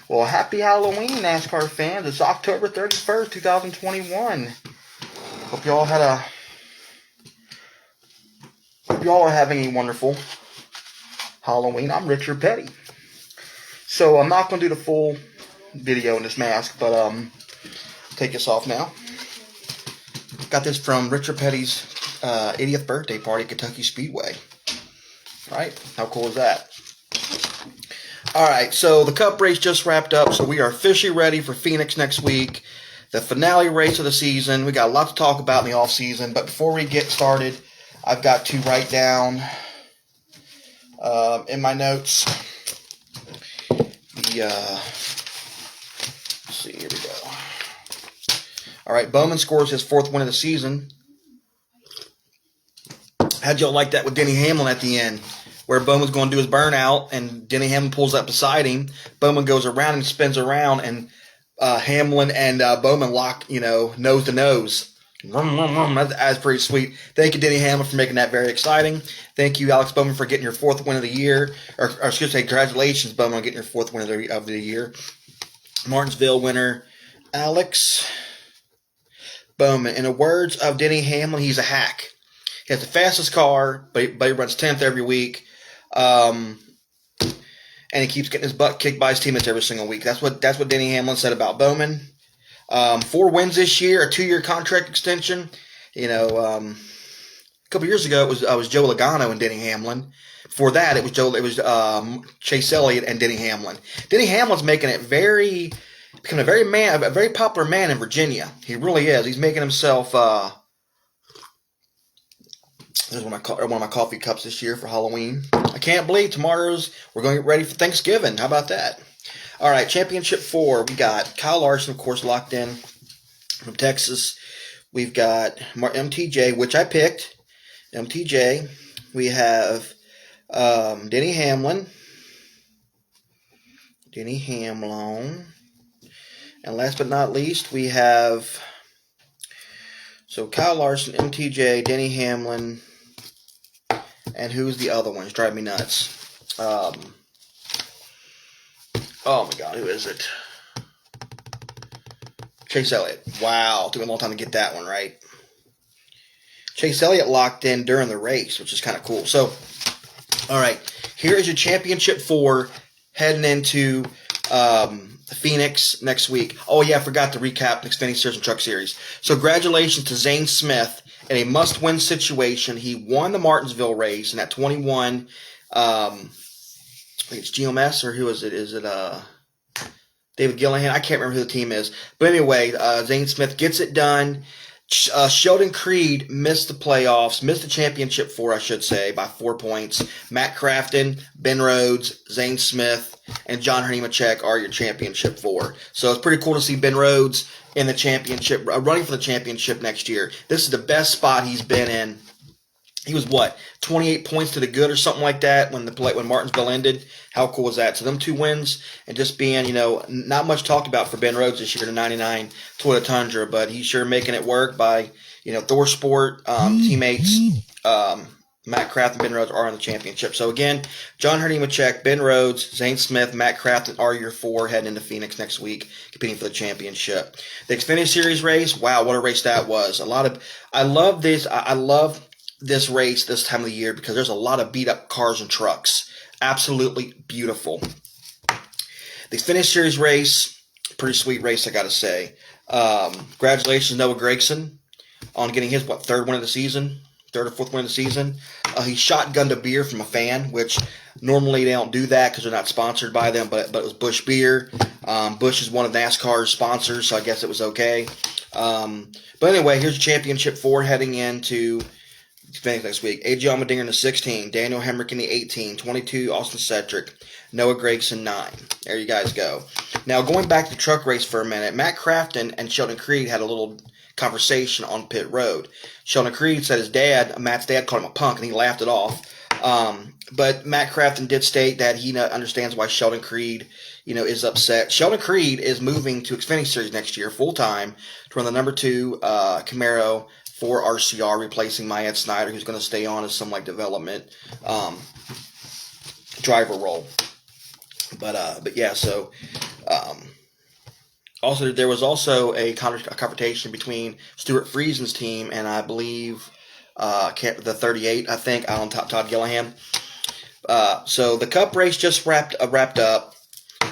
Well, happy Halloween, NASCAR fans. It's October 31st, 2021. Hope y'all are having a wonderful Halloween. I'm Richard Petty. So I'm not going to do the full video in this mask, but take this off now. Got this from Richard Petty's 80th birthday party at Kentucky Speedway. Right? How cool is that? Alright, so the Cup race just wrapped up, so we are officially ready for Phoenix next week. The finale race of the season. We got a lot to talk about in the off season, but before we get started, I've got to write down in my notes the let's see, here we go. Alright, Bowman scores his 4th win of the season. How'd y'all like that with Denny Hamlin at the end? Where Bowman's going to do his burnout, and Denny Hamlin pulls up beside him. Bowman goes around and spins around, and Hamlin and Bowman lock, nose to nose. That's pretty sweet. Thank you, Denny Hamlin, for making that very exciting. Thank you, Alex Bowman, for getting your 4th win of the year. Or I should say, congratulations, Bowman, on getting your 4th win of the year. Martinsville winner, Alex Bowman. In the words of Denny Hamlin, he's a hack. He has the fastest car, but he runs 10th every week. And he keeps getting his butt kicked by his teammates every single week. That's what Denny Hamlin said about Bowman. 4 wins this year, a 2-year contract extension. A couple years ago it was Joe Logano and Denny Hamlin. Before that it was Chase Elliott and Denny Hamlin. Denny Hamlin's becoming a very popular man in Virginia. He really is. He's making himself. There's one of my coffee cups this year for Halloween. I can't believe we're going to get ready for Thanksgiving. How about that? All right, Championship 4. We got Kyle Larson, of course, locked in from Texas. We've got MTJ, which I picked. MTJ. We have Denny Hamlin. And last but not least, we have Kyle Larson, MTJ, Denny Hamlin, and who's the other one? It's driving me nuts. Oh my God, who is it? Chase Elliott. Wow, took a long time to get that one right. Chase Elliott locked in during the race, which is kind of cool. So, all right, here is your Championship 4 heading into Phoenix next week. Oh yeah, I forgot to recap the Xfinity Series and Truck Series. So congratulations to Zane Smith in a must-win situation. He won the Martinsville race in that 21. I think it's GMS, or who is it? Is it David Gillihan? I can't remember who the team is. But anyway, Zane Smith gets it done. Sheldon Creed missed the Championship 4, I should say, by 4 points. Matt Crafton, Ben Rhodes, Zane Smith, and John Nemechek are your Championship 4. So it's pretty cool to see Ben Rhodes in the championship, running for the championship next year. This is the best spot he's been in. He was 28 points to the good or something like that when Martinsville ended. How cool was that? So them 2 wins and just being, not much talked about for Ben Rhodes this year in the 99 Toyota Tundra, but he's sure making it work by, Thor Sport teammates. Matt Kraft and Ben Rhodes are in the championship. So again, John Nemechek, Ben Rhodes, Zane Smith, Matt Kraft are your 4 heading into Phoenix next week, competing for the championship. The Xfinity Series race, wow, what a race that was. I love this. I love this race this time of the year because there's a lot of beat up cars and trucks. Absolutely beautiful. The Xfinity Series race, pretty sweet race, I gotta say. Congratulations, Noah Gragson, on getting his 3rd win of the season. 3rd or 4th win of the season. He shotgunned a beer from a fan, which normally they don't do that because they're not sponsored by them, but it was Busch Beer. Busch is one of NASCAR's sponsors, so I guess it was okay. But anyway, here's Championship 4 heading into Phoenix next week. A.J. Allmendinger in the 16, Daniel Hemrick in the 18, 22, Austin Cedric, Noah Gragson 9. There you guys go. Now, going back to the truck race for a minute, Matt Crafton and Sheldon Creed had a little conversation on pit road. Sheldon Creed said Matt's dad called him a punk, and he laughed it off. But Matt Crafton did state that he understands why Sheldon Creed, is upset. Sheldon Creed is moving to Xfinity Series next year full-time to run the number 2 Camaro for RCR, replacing Myatt Snyder, who's going to stay on as some development driver role. But yeah, so Also, there was also a confrontation between Stuart Friesen's team and I believe the 38, I think, on Todd Gillihan. So the Cup race just wrapped up,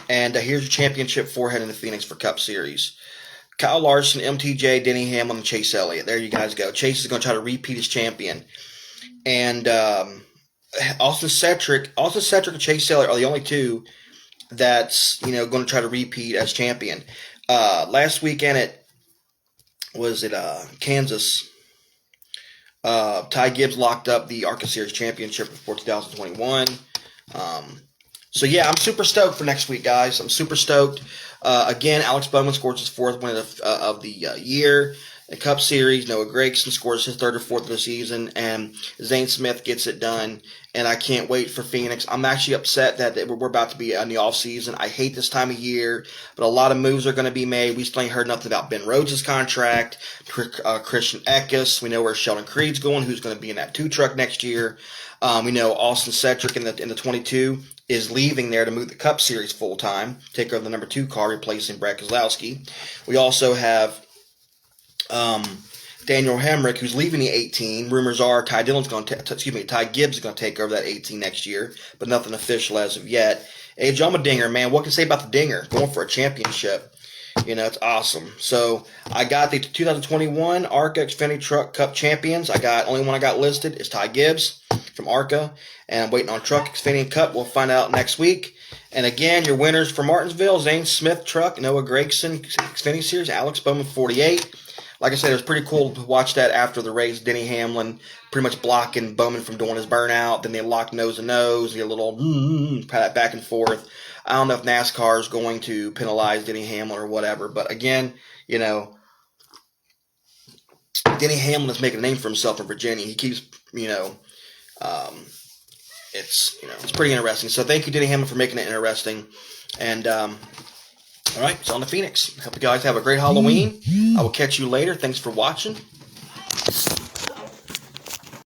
and here's your championship 4 heading to Phoenix for Cup Series. Kyle Larson, MTJ, Denny Hamlin, and Chase Elliott. There you guys go. Chase is going to try to repeat as champion. And Austin Cedric and Chase Elliott are the only two that's going to try to repeat as champion. Last weekend at Kansas, Ty Gibbs locked up the ARCA Series championship for 2021. So yeah, I'm super stoked for next week, guys. I'm super stoked. Again, Alex Bowman scores his 4th win of the year. The Cup Series, Noah Gragson scores his 3rd or 4th of the season, and Zane Smith gets it done. And I can't wait for Phoenix. I'm actually upset that we're about to be in the off season. I hate this time of year, but a lot of moves are going to be made. We still ain't heard nothing about Ben Rhodes' contract, Christian Eckes. We know where Sheldon Creed's going, who's going to be in that 2 truck next year. We know Austin Cedric in the 22 is leaving there to move the Cup Series full time, take over the number 2 car, replacing Brad Keselowski. We also have Daniel Hemrick, who's leaving the 18. Rumors are Ty Gibbs is going to take over that 18 next year, but nothing official as of yet. Hey, John Dinger, man, what can I say about the Dinger? Going for a championship. It's awesome. So I got the 2021 ARCA Xfinity Truck Cup champions. Only one I got listed is Ty Gibbs from ARCA, and I'm waiting on Truck Xfinity Cup. We'll find out next week. And again, your winners for Martinsville: Zane Smith Truck, Noah Gragson Xfinity Series, Alex Bowman 48. Like I said, it was pretty cool to watch that after the race. Denny Hamlin pretty much blocking Bowman from doing his burnout. Then they locked nose to nose, get a little back and forth. I don't know if NASCAR is going to penalize Denny Hamlin or whatever. But again, Denny Hamlin is making a name for himself in Virginia. He keeps, it's pretty interesting. So thank you, Denny Hamlin, for making it interesting. And all right, it's on to Phoenix. Hope you guys have a great Halloween. I will catch you later. Thanks for watching.